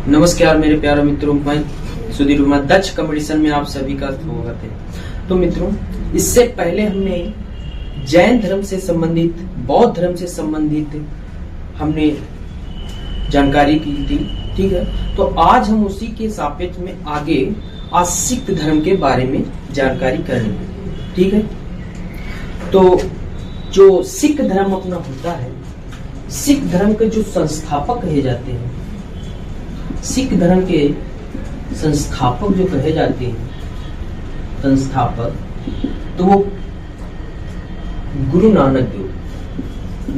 नमस्कार मेरे प्यारे मित्रों, मैं सुधीर वर्मा दक्ष कंपटीशन में आप सभी का स्वागत है। तो मित्रों, इससे पहले हमने जैन धर्म से संबंधित, बौद्ध धर्म से संबंधित हमने जानकारी की थी, ठीक है। तो आज हम उसी के सापेक्ष में आगे आज सिख धर्म के बारे में जानकारी करेंगे, ठीक है। तो जो सिख धर्म अपना होता है, सिख धर्म के जो संस्थापक कहे जाते हैं, सिख धर्म के संस्थापक जो कहे जाते हैं, संस्थापक, तो वो गुरु नानक देव,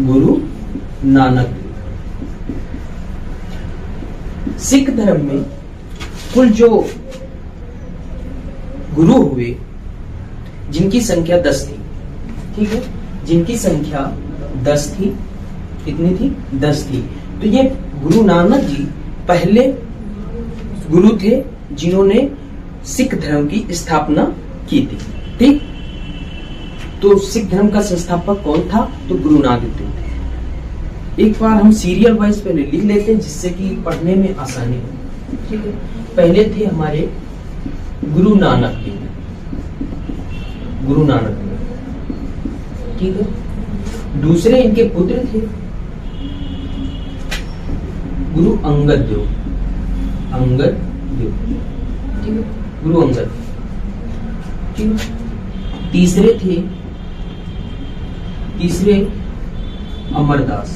गुरु नानक देव। सिख धर्म में कुल जो गुरु हुए, जिनकी संख्या 10 थी, ठीक है, जिनकी संख्या 10 थी। कितनी थी? 10 थी। तो ये गुरु नानक जी पहले गुरु थे जिन्होंने सिख धर्म की स्थापना की थी, ठीक। तो सिख धर्म का संस्थापक कौन था? तो गुरु नानक देव थे। एक बार हम सीरियल वाइज पहले लिख लेते हैं जिससे कि पढ़ने में आसानी हो, ठीक है। पहले थे हमारे गुरु नानक देव, गुरु नानक देव, ठीक है। दूसरे इनके पुत्र थे गुरु अंगद देव, अंगद देव, ठीक है, गुरु अंगद, ठीक है। तीसरे अमरदास,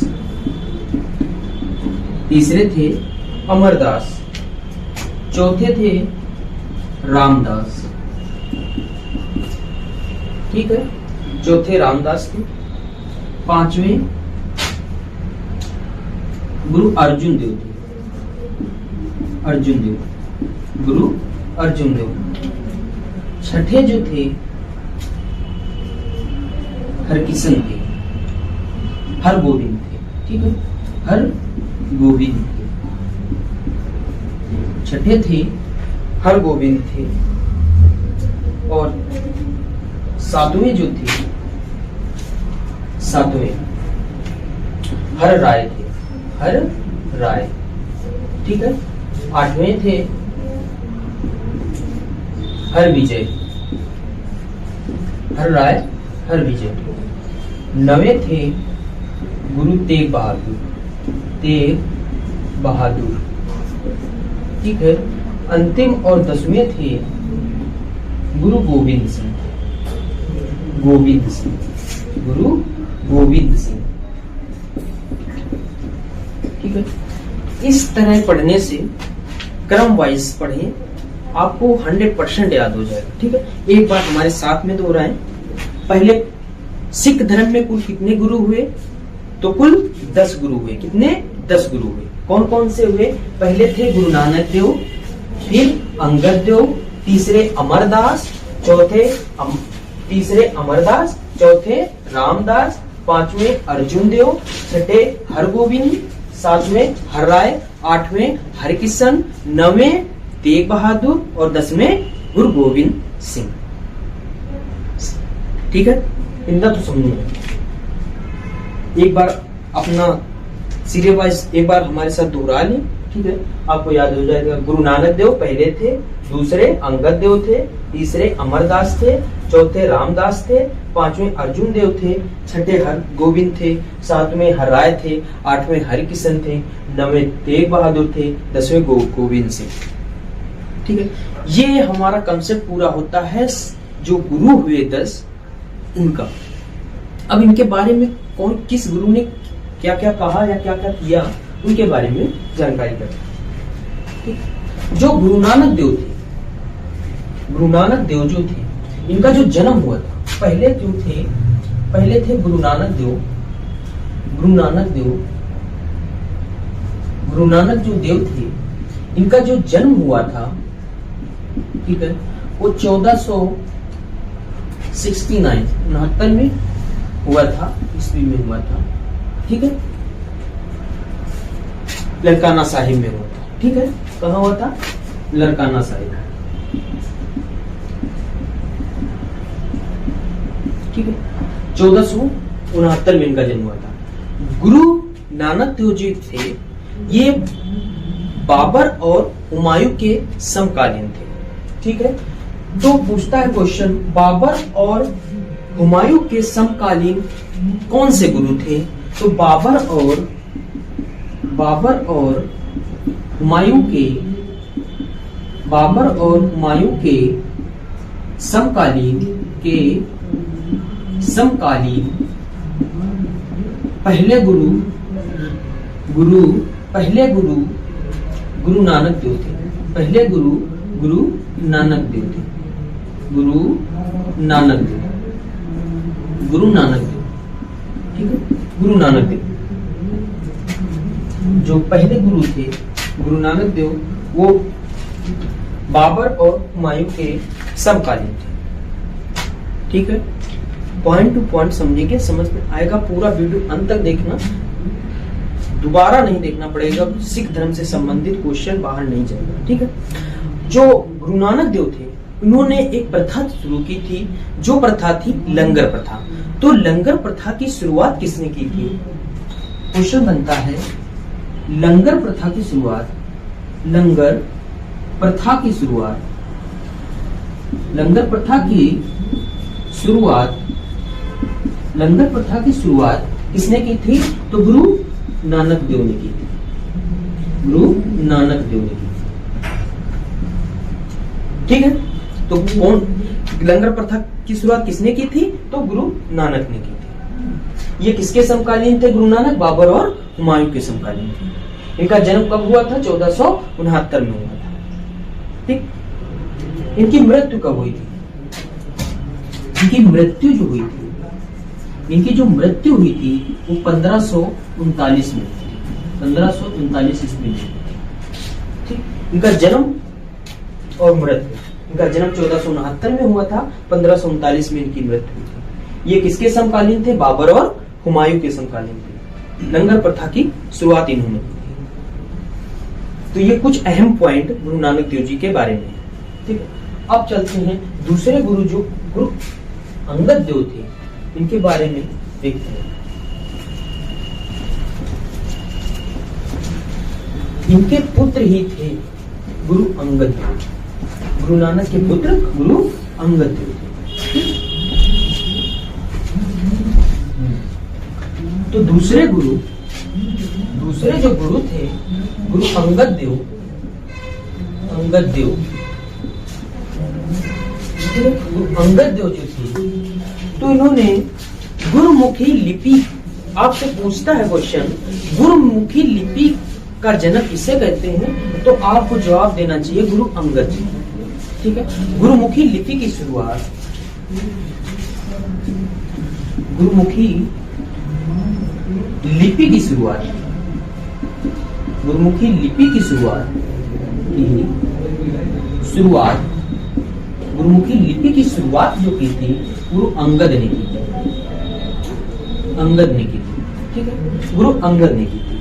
तीसरे थे अमरदास। चौथे थे रामदास, ठीक है, चौथे रामदास थे। पांचवें गुरु अर्जुन देव थे, अर्जुन देव, गुरु अर्जुन देव। छठे जो थे हरकिशन थे, हर गोविंद थे, ठीक है, हर गोविंद थे। छठे थे हर गोविंद थे। और सातवें जो थे, सातवें हर राय थे, हर राय, ठीक है। आठवें थे हर विजय, हर राय, हर विजय। नवें थे गुरु तेग बहादुर, तेग बहादुर, ठीक है। अंतिम और 10वें थे गुरु गोविंद सिंह, गोविंद सिंह, गुरु गोविंद सिंह, ठीक है। इस तरह पढ़ने से, क्रम वाइज पढ़ें, आपको 100% याद हो जाएगा, ठीक है। एक बार हमारे साथ में दोहराएं। पहले सिख धर्म में कुल कितने गुरु हुए? तो कुल 10 गुरु हुए। कितने? 10 गुरु हुए। कौन कौन से हुए? पहले थे गुरु नानक देव, फिर अंगद देव, तीसरे अमरदास, तीसरे अमरदास, चौथे रामदास, पांचवें अर्जुन देव, छठे हरगोविंद, सातवें हर राय, आठवें हरकिशन, नवें तेग बहादुर और 10वें गुरु गोविंद सिंह, ठीक है। इनका तो समझिए। एक बार अपना सीरियल वाइज एक बार हमारे साथ दोहरा लें, ठीक है, आपको याद हो जाएगा। गुरु नानक देव पहले थे, दूसरे अंगद देव थे, तीसरे अमरदास थे, चौथे रामदास थे, पांचवें अर्जुन देव थे, छठे हर गोविंद थे, सातवें हर राय थे, आठवें हरिकिशन थे, नवें तेग बहादुर थे, 10वें गोविंद सिंह, ठीक है। ये हमारा कंसेप्ट पूरा होता है जो गुरु हुए 10 उनका। अब इनके बारे में कौन किस गुरु ने क्या क्या कहा या क्या क्या किया, उनके बारे में जानकारी करते हैं। जो गुरु नानक देव थे, गुरु नानक देव जो थे, इनका जो जन्म हुआ था, पहले थे गुरु नानक देव, गुरु नानक जो देव थे, इनका जो जन्म हुआ था, ठीक है, वो 1469 में हुआ था, ईस्वी में हुआ था, ठीक है। लड़काना साहिब में हुआ था, ठीक है। कहाँ हुआ था? लड़काना साहिब, ठीक है। 1469 में इनका जन्म हुआ था। गुरु नानक देव जी थे, ये बाबर और हुमायूं के समकालीन थे। ठीक है, तो पूछता है क्वेश्चन, बाबर और हुमायूं के समकालीन कौन से गुरु थे? तो बाबर और हुमायूं के समकालीन पहले गुरु नानक देव थे। पहले गुरु नानक देव थे। गुरु नानक देव, ठीक है, गुरु नानक देव जो पहले गुरु थे गुरु नानक देव, वो बाबर और हुमायूं के समकालीन थे। ठीक है, पॉइंट टू पॉइंट समझेंगे, समझ में आएगा। पूरा वीडियो अंत तक देखना, दोबारा नहीं देखना पड़ेगा। सिख धर्म से संबंधित क्वेश्चन बाहर नहीं जाएगा। ठीक है, जो गुरु नानक देव थे उन्होंने एक प्रथा शुरू की थी, जो प्रथा थी लंगर प्रथा। तो लंगर प्रथा की शुरुआत किसने की थी? क्वेश्चन बनता है, लंगर प्रथा की शुरुआत किसने की थी? तो गुरु नानक देव ने की थी। ठीक है, तो कौन लंगर प्रथा की शुरुआत किसने की थी? तो गुरु नानक ने की थी। ये किसके समकालीन थे? गुरु नानक, बाबर और हुमायूं के समकालीन थे। इनका जन्म कब हुआ था? 1469 में हुआ था। ठीक, इनकी मृत्यु कब हुई थी? इनकी जो मृत्यु हुई थी वो 1539 में, 1539 ईस्वी में। ठीक, इनका जन्म और मृत्यु, इनका जन्म 1469 में हुआ था, 1539 में इनकी मृत्यु हुई थी। ये किसके समकालीन थे? बाबर और हुमायूं के समकालीन थे। लंगर प्रथा की शुरुआत इन्होंने की थी। तो ये कुछ अहम पॉइंट गुरु नानक देव जी के बारे में। ठीक है, अब चलते हैं दूसरे गुरु, जो गुरु अंगद देव थे, इनके बारे में देखते हैं। इनके पुत्र ही थे गुरु अंगद देव। गुरु नानक के पुत्र गुरु अंगद देव थे। तो दूसरे जो गुरु थे गुरु अंगद देव, गुरु अंगद देव जो थे, तो इन्होंने गुरुमुखी लिपि, आपसे पूछता है क्वेश्चन, गुरुमुखी लिपि का जनक किसे कहते हैं? तो आपको जवाब देना चाहिए गुरु अंगद जी। ठीक है, गुरुमुखी लिपि की शुरुआत, गुरुमुखी लिपि की शुरुआत जो की थी गुरु अंगद ने की थी। ठीक है, गुरु अंगद ने की थी।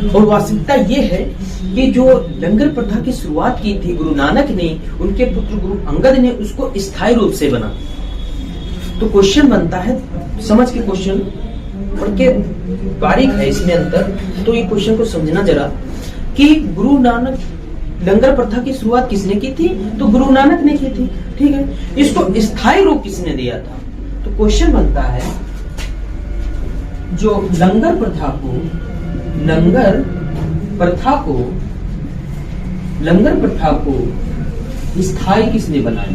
और वास्तविकता ये है कि जो लंगर प्रथा की शुरुआत की थी गुरु नानक ने, उनके पुत्र गुरु अंगद ने उसको स्थायी रूप से बना। तो क्वेश्चन बनता है, समझ के क्वेश्चन पढ़ के बारीक है इसमें अंतर, तो ये क्वेश्चन को समझना जरा कि गुरु नानक लंगर प्रथा की शुरुआत किसने की थी? तो गुरु नानक ने की थी। ठीक है, इसको स्थायी रूप किसने दिया था? तो क्वेश्चन बनता है, जो लंगर प्रथा को स्थायी किसने बनाया?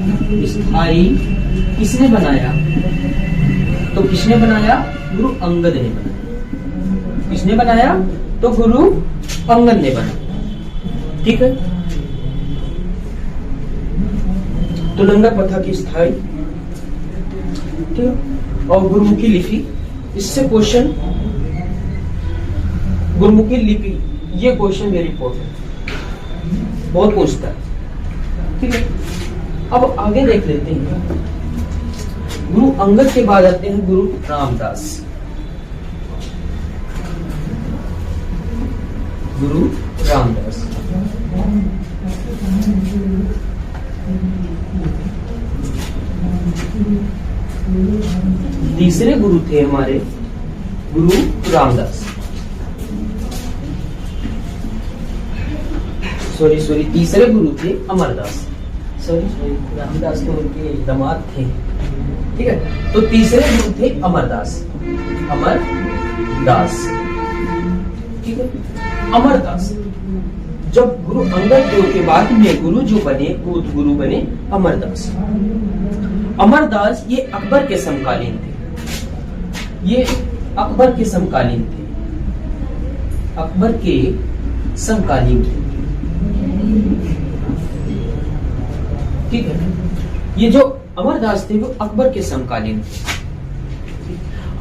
तो किसने बनाया? गुरु अंगद ने बनाया। किसने बनाया? तो गुरु अंगद ने बनाया। ठीक है, तो लंगर प्रथा की स्थायी, ठीक है, और गुरुमुखी लिपि, इससे क्वेश्चन, गुरुमुखी लिपि, ये क्वेश्चन वेरी इंपॉर्टेंट, बहुत पूछता है। ठीक है, अब आगे देख लेते हैं। गुरु अंगद के बाद आते हैं गुरु रामदास। गुरु रामदास तीसरे गुरु थे हमारे गुरु रामदास। सॉरी तीसरे गुरु थे अमरदास। सॉरी रामदास तो उनके दामाद थे, ठीक है। तो तीसरे गुरु थे अमरदास, ठीक है। अमरदास जब गुरु अंगद देव के बाद में गुरु जो बने वो गुरु बने अमरदास। अमरदास ये अकबर के समकालीन थे, अकबर के समकालीन थे, ठीक है। ये जो अमरदास थे वो अकबर के समकालीन थे।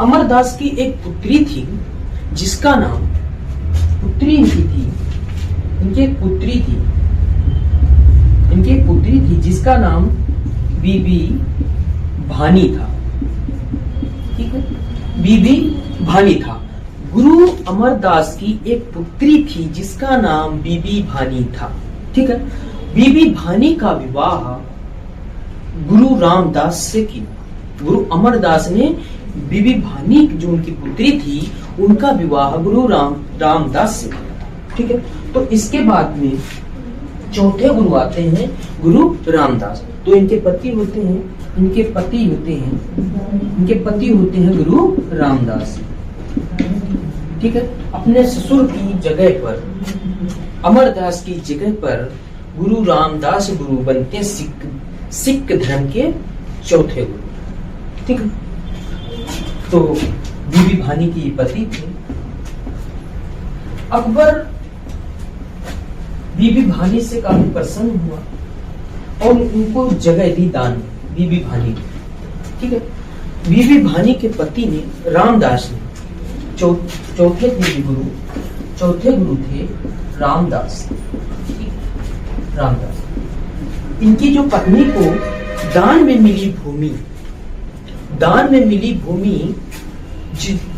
अमरदास की एक पुत्री थी जिसका नाम, पुत्री इनकी पुत्री थी जिसका नाम बीबी भानी था, ठीक है। बीबी भानी था। गुरु अमरदास की एक पुत्री थी जिसका नाम बीबी भानी था, ठीक है। बीबी भानी का विवाह गुरु रामदास से किया। गुरु अमरदास ने बीबी भानी जो उनकी पुत्री थी उनका विवाह गुरु रामदास से किया, ठीक है। तो इसके बाद में चौथे गुरु आते हैं गुरु रामदास। तो इनके पति होते हैं गुरु रामदास, ठीक है। अपने ससुर की जगह पर, अमरदास की जगह पर गुरु रामदास गुरु बनते सिख धर्म के चौथे गुरु, ठीक है। तो बीबी भानी की पति थे। अकबर बीबी भानी से काफी प्रसन्न हुआ और उनको जगह दी दान में, बीबी भानी, ठीक है। बीबी भानी के पति ने रामदास ने चौथे गुरु थे रामदास। इनकी जो पत्नी को दान में मिली भूमि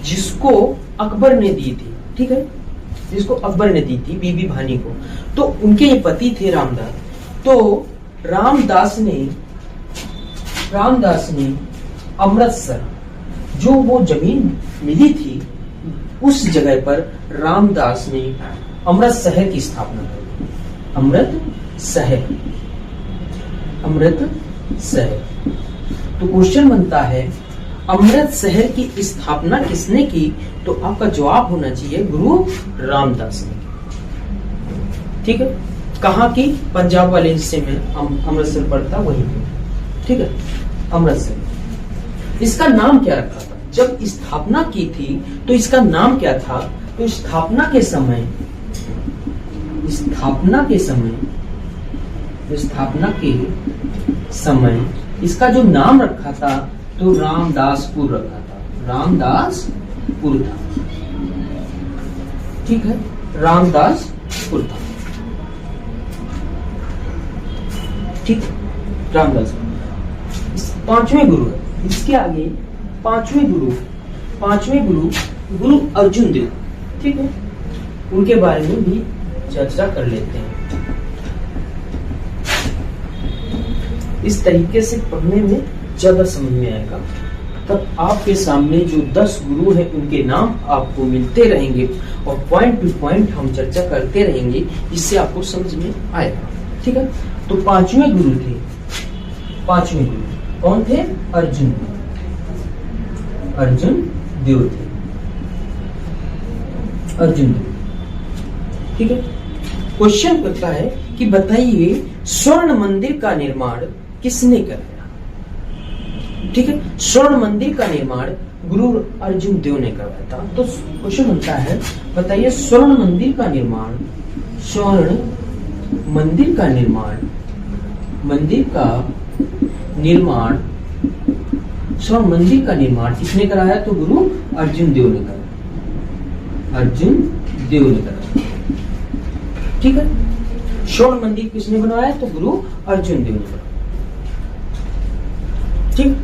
जिसको अकबर ने दी थी, ठीक है, जिसको अकबर ने दी थी बीबी भानी को। तो उनके ये पति थे रामदास। तो रामदास ने अमृतसर, जो वो जमीन मिली थी उस जगह पर रामदास ने अमृत शहर की स्थापना की। अमृत शहर। तो क्वेश्चन बनता है अमृत शहर की स्थापना किसने की? तो आपका जवाब होना चाहिए गुरु रामदास ने, ठीक है। कहाँ की? पंजाब वाले हिस्से में अमृतसर पड़ता, वहीं पे, ठीक है, अमृतसर। इसका नाम क्या रखा था जब स्थापना की थी? तो इसका नाम क्या था? तो स्थापना के समय इसका जो नाम रखा था तो रामदासपुर रखा था, रामदासपुर था, ठीक है, रामदासपुर था, ठीक, रामदासपुर। पांचवें गुरु है, इसके आगे पांचवें गुरु गुरु अर्जुन देव, ठीक है, उनके बारे में भी चर्चा कर लेते हैं। इस तरीके से पढ़ने में ज्यादा समझ में आएगा। तब आपके सामने जो 10 गुरु हैं उनके नाम आपको मिलते रहेंगे और पॉइंट टू पॉइंट हम चर्चा करते रहेंगे, इससे आपको समझ में आएगा, ठीक है। तो पांचवें गुरु कौन थे? अर्जुन देव थे, ठीक है। क्वेश्चन करता है कि बताइए स्वर्ण मंदिर का निर्माण किसने कराया? ठीक है, स्वर्ण मंदिर का निर्माण गुरु अर्जुन देव ने करवाया था। तो क्वेश्चन बनता है बताइए स्वर्ण मंदिर का निर्माण किसने कराया? तो गुरु अर्जुन देव ने कराया, ठीक है। स्वर्ण मंदिर किसने बनवाया? तो गुरु अर्जुन देव ने बनाया, ठीक।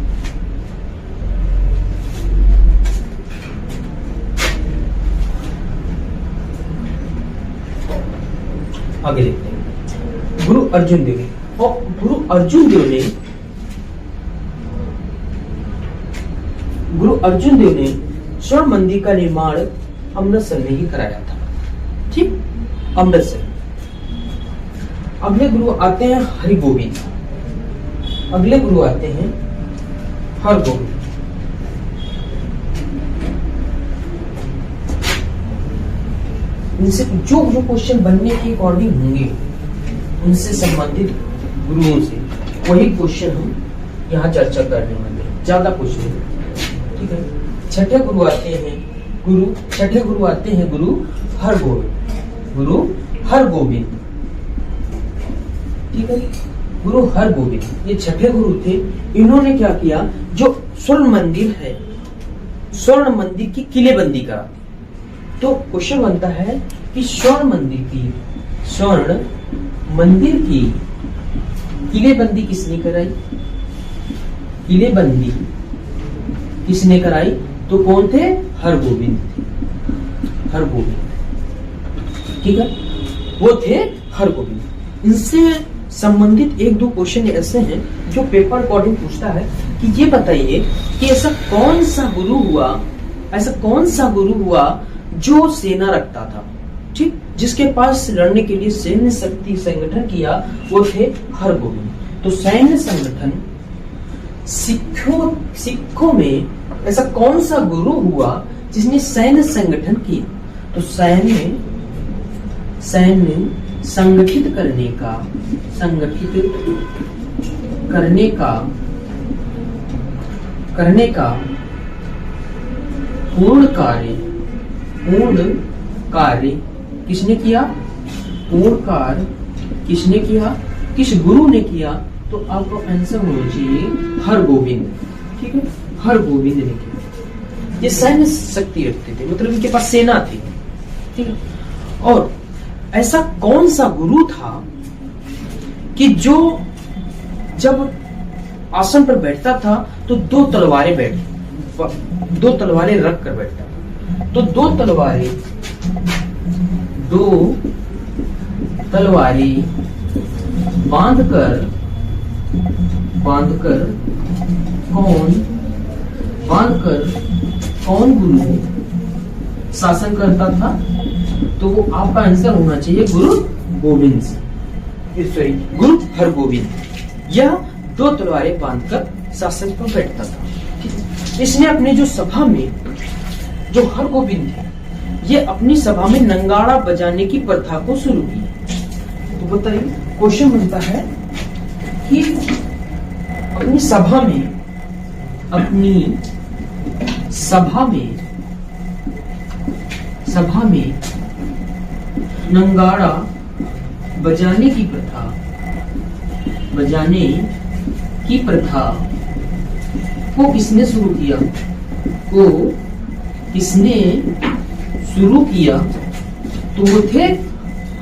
आगे देखते हैं गुरु अर्जुन देव ने स्वर्ण मंदिर का निर्माण अमृतसर में ही कराया था, ठीक, अमृतसर। अगले गुरु आते हैं हरिगोविंद, अगले गुरु आते हैं हरगोविंद। इनसे जो जो क्वेश्चन बनने के अकॉर्डिंग होंगे उनसे संबंधित गुरुओं से वही क्वेश्चन हम यहाँ चर्चा करने वाले हैं, ज्यादा क्वेश्चन है, ठीक है। छठे गुरु आते हैं गुरु हरगोविंद, गुरु हरगोविंद, ठीक है। गुरु हरगोविंद ये छठे गुरु थे। इन्होंने क्या किया, जो स्वर्ण मंदिर है, स्वर्ण मंदिर की किलेबंदी करा। तो क्वेश्चन बनता है कि स्वर्ण मंदिर की किलेबंदी किसने कराई, किलेबंदी किसने कराई, तो कौन थे, हरगोविंद, ठीक है, वो थे हरगोविंद। इनसे संबंधित एक दो क्वेश्चन ऐसे हैं जो पेपर अकॉर्डिंग पूछता है कि ये बताइए कि ऐसा कौन सा गुरु हुआ जो सेना रखता था, ठीक, जिसके पास लड़ने के लिए सैन्य शक्ति संगठन किया, वो थे हरगोविंद। तो सैन्य संगठन सिखों में ऐसा कौन सा गुरु हुआ जिसने सैन्य संगठन किया, तो सैन्य संगठित करने का पूर्ण कार्य किसने किया, पूर्ण कार्य किसने किया, किस गुरु ने किया, तो आपको आंसर होना चाहिए हरगोविंद, ठीक है, हरगोविंद ने किया। ये सैन्य शक्ति रखते थे, मतलब इनके पास सेना थी, ठीक है। और ऐसा कौन सा गुरु था कि जो जब आसन पर बैठता था तो दो तलवारें रख कर बैठता था, तो दो तलवारें बांधकर कौन गुरु शासन करता था, तो वो आपका आंसर होना चाहिए गुरु गोविंद, सॉरी गुरु हरगोविंद। यह दो तलवारें बांधकर शासन पर बैठता था। इसने अपने जो सभा में, जो हरगोविंद थे, ये अपनी सभा में नंगाड़ा बजाने की प्रथा को शुरू की। तो बताइए, क्वेश्चन बनता है कि अपनी सभा में नंगाड़ा बजाने की प्रथा को किसने शुरू किया, तो वो थे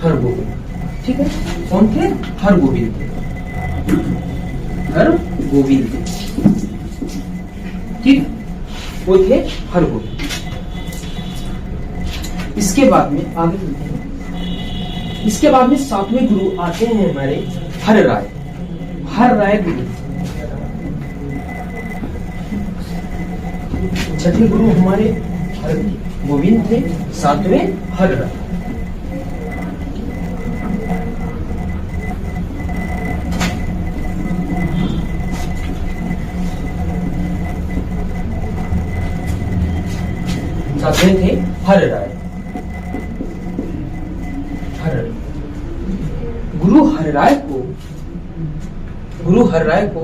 हरगोविंद, ठीक है। कौन थे, हरगोविंद, ठीक, वो थे हरगोविंद। इसके बाद में आगे चलते हैं। इसके बाद में सातवें गुरु आते हैं हमारे हर राय गुरु। छठे गुरु हमारे हरगोविंद थे, सातवें हर राय। सातवें थे हर राय। गुरु हरराय को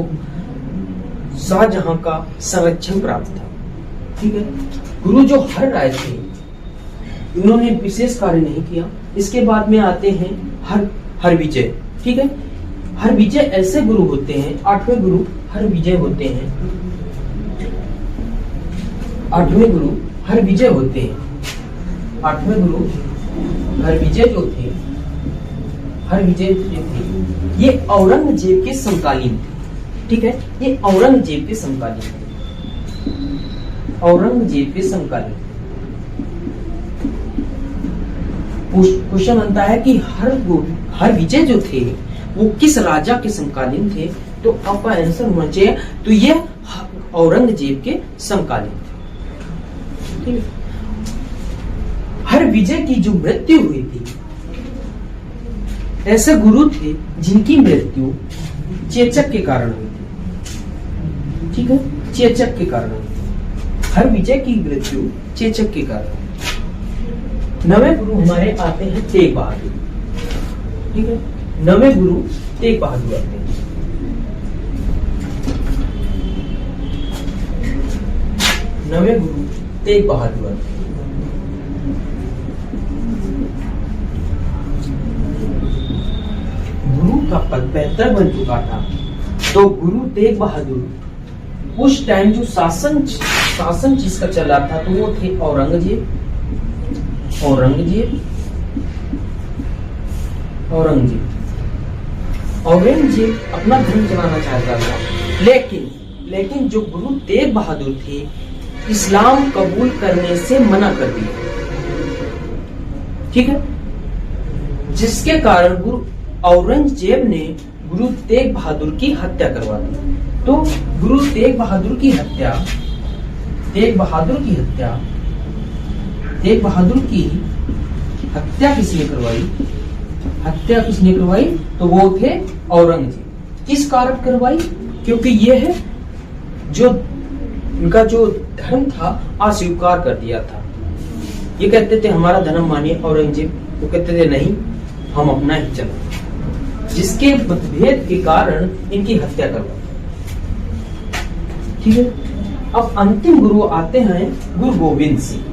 शाहजहां का संरक्षण प्राप्त था, ठीक है। गुरु जो हरराय थे, इन्होंने विशेष कार्य नहीं किया। इसके बाद में आते हैं हरविजय, ठीक है। हरविजय ऐसे गुरु होते हैं, आठवें गुरु हरविजय होते हैं, आठवें गुरु हरविजय होते हैं। आठवें गुरु हरविजय जो थे, ये औरंगजेब के समकालीन थे, ठीक है। ये औरंगजेब के समकालीन थे, औरंगजेब के समकालीन। क्वेश्चन बनता है कि हरविजय जो थे वो किस राजा के समकालीन थे, तो आपका आंसर होना चाहिए, तो ये औरंगजेब के समकालीन थे, ठीक है। हरविजय की जो मृत्यु हुई थी, ऐसे गुरु थे जिनकी मृत्यु चेचक के कारण हुई थी। ठीक है, चेचक के कारण हुई थी। हरविजय की मृत्यु चेचक के कारण। नवे गुरु हमारे आते हैं तेग बहादुर। ठीक है, नवे गुरु तेग बहादुर आते हैं। नवे गुरु तेग बहादुर आते हैं। गुरु का पद बेहतर बन चुका था, तो गुरु तेग बहादुर उस टाइम जो शासन जिसका चला था, तो वो थे औरंगजेब अपना धर्म चलाना चाहता था, लेकिन जो गुरु तेग बहादुर थे इस्लाम कबूल करने से मना कर दिया। ठीक है, जिसके कारण गुरु औरंगजेब ने गुरु तेग बहादुर की हत्या करवा दी। तो गुरु तेग बहादुर की हत्या किसने करवाई? तो वो थे औरंगजेब। किस कारण करवाई? क्योंकि ये है जो इनका जो धर्म था अस्वीकार कर दिया था। ये कहते थे हमारा धर्म मानिए। औरंगजेब वो कहते थे नहीं, हम अपना ही चलो, जिसके मतभेद के कारण इनकी हत्या करवाई। ठीक है, अब अंतिम गुरु आते हैं गुरु गोविंद सिंह।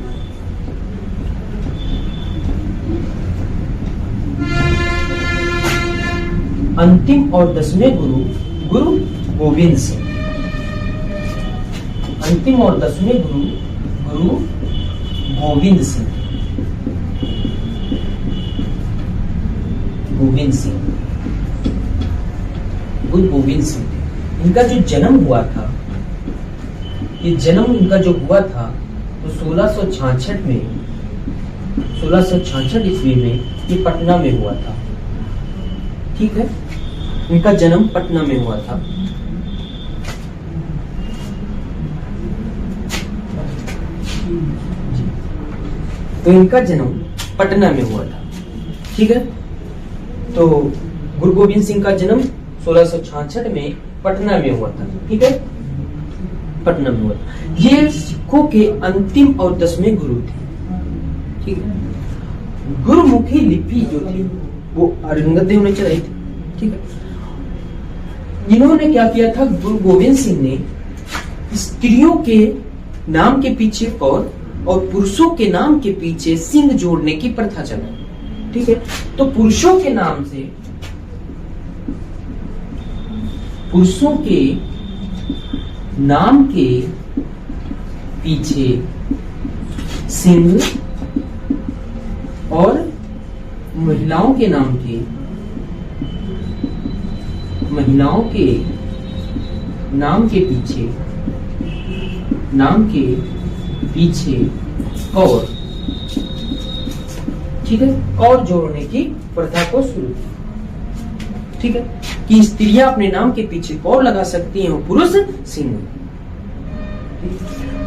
अंतिम और 10वें गुरु गोविंद सिंह। अंतिम और 10वें गुरु गोविंद सिंह। गुरु गोविंद सिंह, इनका जो जन्म हुआ था, ये जन्म इनका जो हुआ था तो 1666 ईस्वी में ये पटना में हुआ था। ठीक है, इनका जन्म पटना में हुआ था। तो इनका जन्म पटना में हुआ था। ठीक है, तो गुरु गोविंद सिंह का जन्म 1666 में पटना में हुआ था। ठीक है, पटना में हुआ था। ये सिखों के अंतिम और 10वें गुरु थे। ठीक है, गुरुमुखी लिपि जो थी वो अरंगत देव ने चलाई थी। ठीक है, इन्होंने क्या किया था? गुरु गोविंद सिंह ने स्त्रियों के नाम के पीछे और पुरुषों के नाम के पीछे सिंह जोड़ने की प्रथा चलाई। ठीक है, तो पुरुषों के नाम के पीछे सिंह और महिलाओं के नाम के पीछे कौर। ठीक है, कौर जोड़ने की प्रथा को शुरू की। ठीक है, कि स्त्रियां अपने नाम के पीछे कौर लगा सकती हैं और पुरुष सिंह।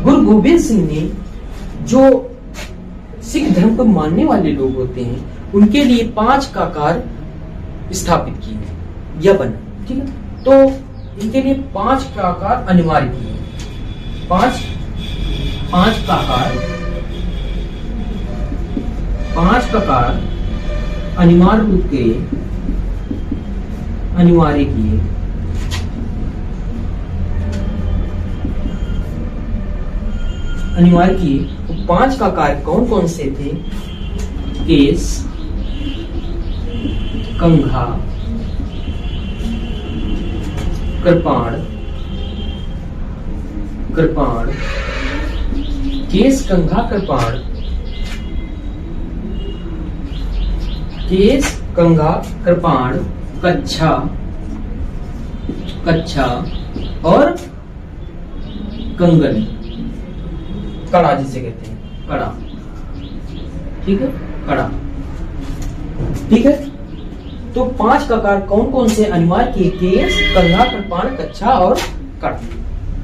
गुरु गोविंद सिंह ने जो सिख धर्म को मानने वाले लोग होते हैं उनके लिए 5 काकार स्थापित किए या बना। ठीक है, तो इनके लिए 5 काकार अनिवार्य किए। 5 काकार अनिवार्य रूप के अनिवार्य किए। तो 5 काकार कौन कौन से थे? केस, कंघा, कृपाण, केस, कंघा, कृपाण, केस, कंघा, कृपाण, कच्छा और कंगन, कड़ा जिसे कहते हैं, कड़ा। ठीक है, कड़ा। ठीक है, तो 5 ककार कौन कौन से अनिवार्य किए? केस, कंघा, कृपाण, कच्छा और कड़ा।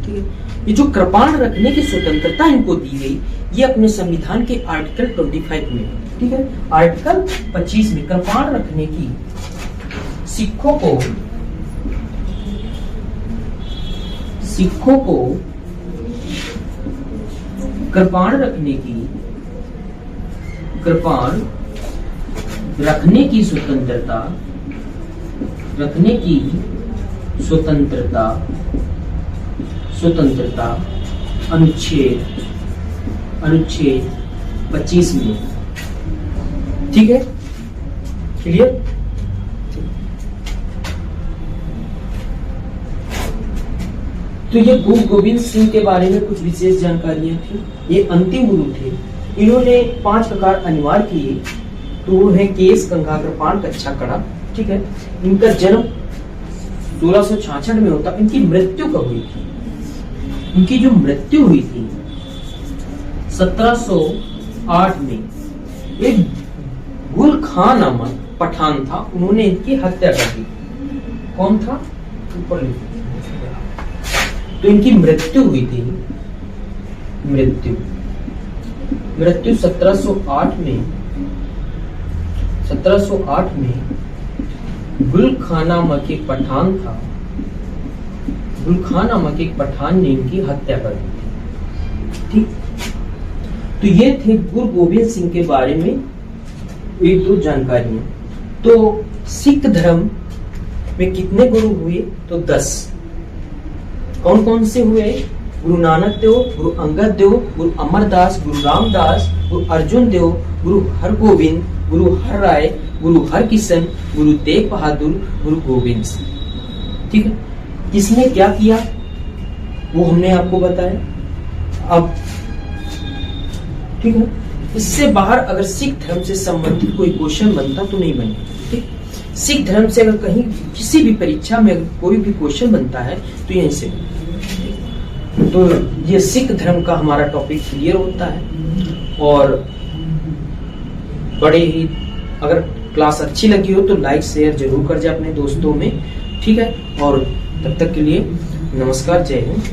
ठीक है, ये जो कृपाण रखने की स्वतंत्रता इनको दी गई, ये अपने संविधान के आर्टिकल 25 में। ठीक है, आर्टिकल 25 में कृपाण रखने की सिखों को कृपाण रखने की स्वतंत्रता अनुच्छेद 25 में। ठीक है, क्लियर। तो ये गुरु गोविंद सिंह के बारे में कुछ विशेष जानकारियां थी। ये अंतिम गुरु थे। इन्होंने 5 प्रकार अनिवार्य किए। तो वो है केस, कंघा, कृपाण, कच्छा, कड़ा। ठीक है, इनका जन्म 1666 में होता। इनकी मृत्यु कब हुई थी? इनकी जो मृत्यु हुई थी 1708 में। एक गुल खान नामक पठान था, उन्होंने इनकी हत्या कर दी। कौन था? ऊपर लिखो। तो इनकी मृत्यु हुई थी। मृत्यु 1708 में गुल खान नामक एक पठान था। गुल खान नामक एक पठान ने इनकी हत्या कर दी। ठीक, तो ये थे गुरु गोविंद सिंह के बारे में 1-2 जानकारियां। तो सिख धर्म में कितने गुरु हुए? तो 10। कौन कौन से हुए? गुरु नानक देव, गुरु अंगद देव, गुरु अमरदास, गुरु रामदास, गुरु अर्जुन देव, गुरु हरगोविंद, गुरु हर राय, गुरु हरकिशन, गुरु तेग बहादुर, गुरु गोविंद सिंह। ठीक है, किसने क्या किया वो हमने आपको बताया। अब ठीक है, इससे बाहर अगर सिख धर्म से संबंधित कोई क्वेश्चन बनता तो नहीं बनेगा। ठीक, सिख धर्म से अगर कहीं किसी भी परीक्षा में अगर कोई भी क्वेश्चन बनता है तो यहीं से। तो ये सिख धर्म का हमारा टॉपिक क्लियर होता है। और बड़े ही, अगर क्लास अच्छी लगी हो तो लाइक शेयर जरूर कर जाए अपने दोस्तों में। ठीक है, और तब तक के लिए नमस्कार, जय हिंद।